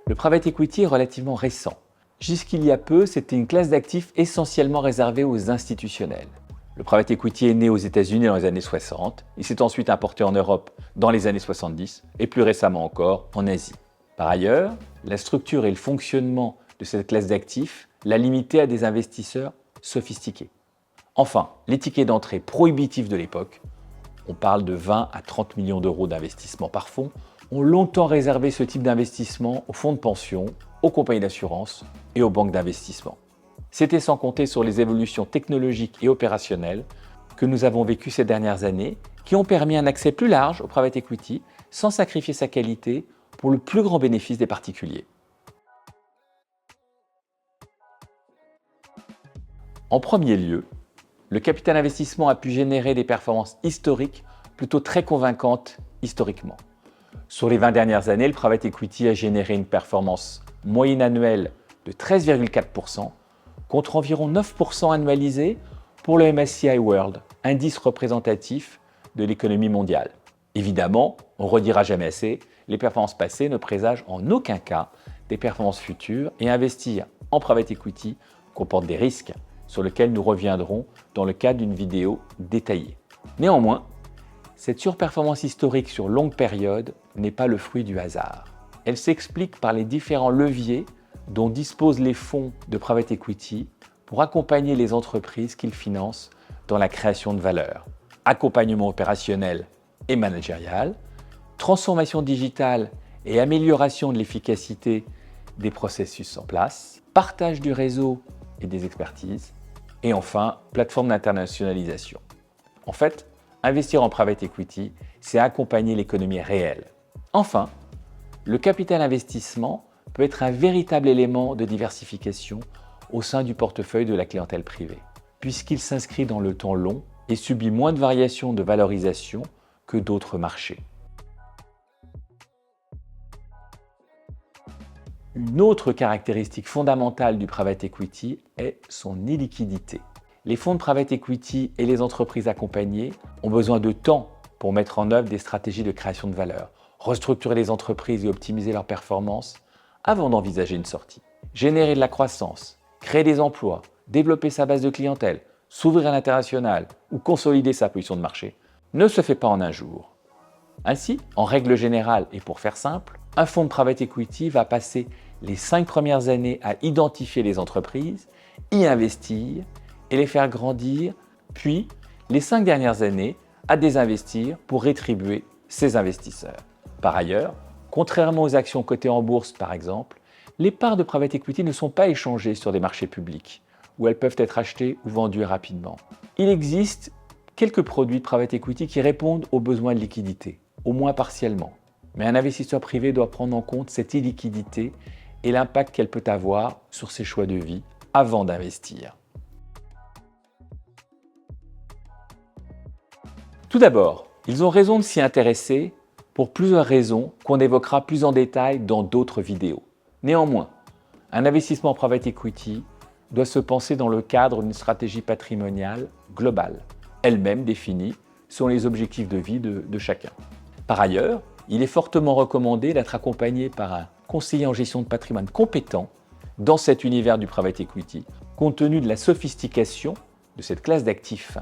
Le private equity est relativement récent. Jusqu'il y a peu, c'était une classe d'actifs essentiellement réservée aux institutionnels. Le private equity est né aux États-Unis dans les années 60, il s'est ensuite importé en Europe dans les années 70 et plus récemment encore en Asie. Par ailleurs, la structure et le fonctionnement de cette classe d'actifs l'a limité à des investisseurs sophistiqués. Enfin, les tickets d'entrée prohibitifs de l'époque, on parle de 20 à 30 millions d'euros d'investissement par fonds, ont longtemps réservé ce type d'investissement aux fonds de pension, aux compagnies d'assurance et aux banques d'investissement. C'était sans compter sur les évolutions technologiques et opérationnelles que nous avons vécues ces dernières années, qui ont permis un accès plus large au private equity sans sacrifier sa qualité pour le plus grand bénéfice des particuliers. En premier lieu, le capital investissement a pu générer des performances historiques plutôt très convaincantes historiquement. Sur les 20 dernières années, le private equity a généré une performance moyenne annuelle de 13,4% contre environ 9% annualisé pour le MSCI World, indice représentatif de l'économie mondiale. Évidemment, on ne redira jamais assez, les performances passées ne présagent en aucun cas des performances futures et investir en private equity comporte des risques sur lesquels nous reviendrons dans le cadre d'une vidéo détaillée. Néanmoins, cette surperformance historique sur longue période n'est pas le fruit du hasard. Elle s'explique par les différents leviers dont disposent les fonds de private equity pour accompagner les entreprises qu'ils financent dans la création de valeur. Accompagnement opérationnel et managérial, transformation digitale et amélioration de l'efficacité des processus en place, partage du réseau et des expertises, et enfin, plateforme d'internationalisation. En fait, investir en private equity, c'est accompagner l'économie réelle. Enfin, le capital investissement peut être un véritable élément de diversification au sein du portefeuille de la clientèle privée, puisqu'il s'inscrit dans le temps long et subit moins de variations de valorisation que d'autres marchés. Une autre caractéristique fondamentale du private equity est son illiquidité. Les fonds de private equity et les entreprises accompagnées ont besoin de temps pour mettre en œuvre des stratégies de création de valeur, restructurer les entreprises et optimiser leurs performances avant d'envisager une sortie. Générer de la croissance, créer des emplois, développer sa base de clientèle, s'ouvrir à l'international ou consolider sa position de marché ne se fait pas en un jour. Ainsi, en règle générale et pour faire simple, un fonds de private equity va passer les 5 premières années à identifier les entreprises, y investir et les faire grandir, puis les 5 dernières années à désinvestir pour rétribuer ses investisseurs. Par ailleurs, contrairement aux actions cotées en bourse par exemple, les parts de private equity ne sont pas échangées sur des marchés publics où elles peuvent être achetées ou vendues rapidement. Il existe quelques produits de private equity qui répondent aux besoins de liquidité, au moins partiellement. Mais un investisseur privé doit prendre en compte cette illiquidité et l'impact qu'elle peut avoir sur ses choix de vie avant d'investir. Tout d'abord, ils ont raison de s'y intéresser pour plusieurs raisons qu'on évoquera plus en détail dans d'autres vidéos. Néanmoins, un investissement en private equity doit se penser dans le cadre d'une stratégie patrimoniale globale, elle-même définie selon les objectifs de vie de chacun. Par ailleurs, il est fortement recommandé d'être accompagné par un conseiller en gestion de patrimoine compétent dans cet univers du private equity, compte tenu de la sophistication de cette classe d'actifs.